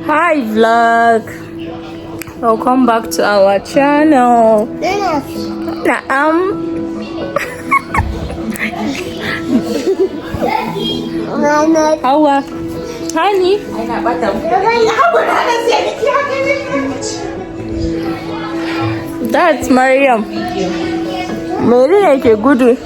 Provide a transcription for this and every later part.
Hi vlog, welcome back to our channel. How are honey? That's Mariam. Mary like a good.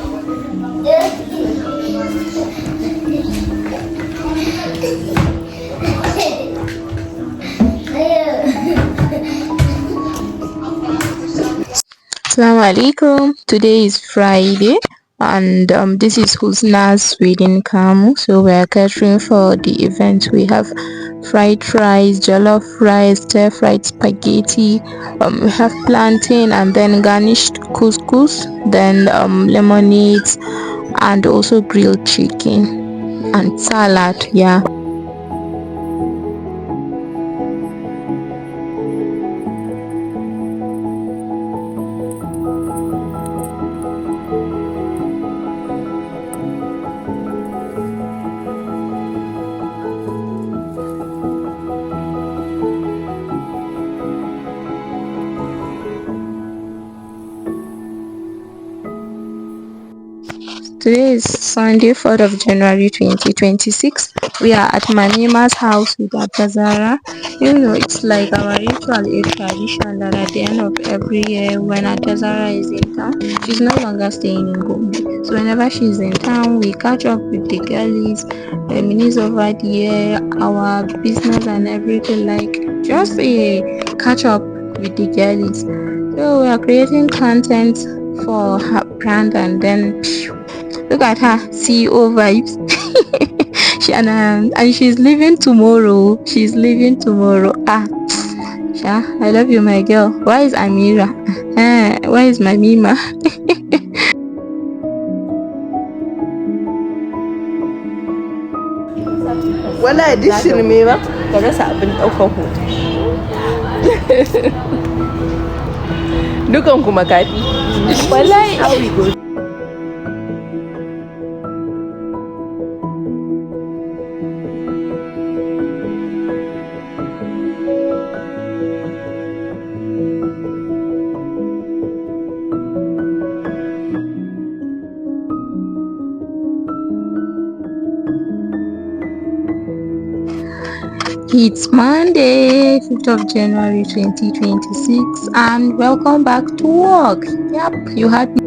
Assalamu alaikum. Today is Friday and this is Husna's wedding come. So we are catering for the event. We have fried rice, jollof rice, stir fried spaghetti, we have plantain and then garnished couscous, then lemonades and also grilled chicken and salad. Yeah. Today is Sunday, 4th of January 2026. We are at Manima's house with Atazara. You know, it's like our ritual, a tradition that at the end of every year when Atazara is in town, she's no longer staying in Gombe. So whenever she's in town, we catch up with the girlies, reminisce over the year, our business and everything, like just a catch up with the girlies. So we are creating content for her brand and then look at her, CEO vibes. and she's leaving tomorrow. She's leaving tomorrow. Sha, I love you, my girl. Why is Amira? Why is my Mima? Wallahi duk shirme ba ka rasa abin ɗaukan hoto. Dukan ku makafi. Wallahi how we go. It's Monday, 5th of January 2026 and welcome back to work. Yep, you had me.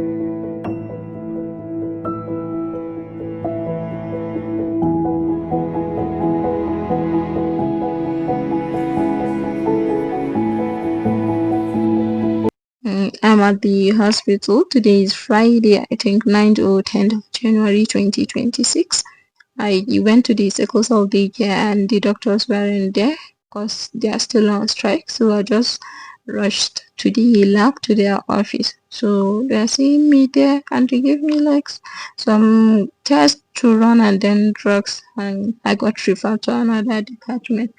I'm at the hospital. Today is Friday, I think 9th or 10th of January 2026. I went to the Sickle cell daycare and the doctors weren't there because they are still on strike. So I just rushed to the lab, to their office. So they are seeing me there and they gave me like some tests to run and then drugs, and I got referred to another department,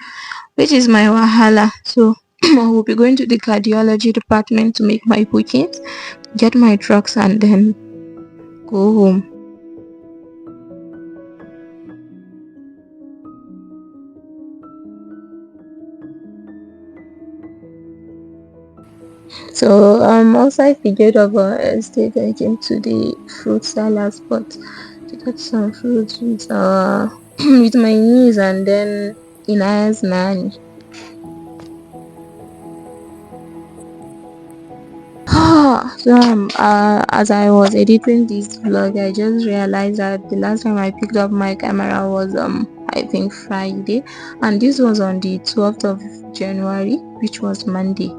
which is my wahala. So I will be going to the cardiology department to make my bookings, get my drugs and then go home. So outside the gate of our estate, I came to the fruit salad spot to get some fruits with with my niece and then Inaya's nanny. So as I was editing this vlog, I just realized that the last time I picked up my camera was I think Friday, and this was on the 12th of January, which was Monday,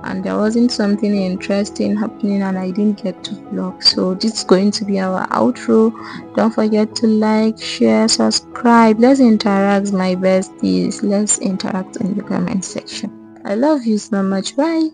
and there wasn't something interesting happening and I didn't get to vlog. So this is going to be our outro. Don't forget to like, share, subscribe. Let's interact, my besties. Let's interact in the comment section. I love you so much. Bye.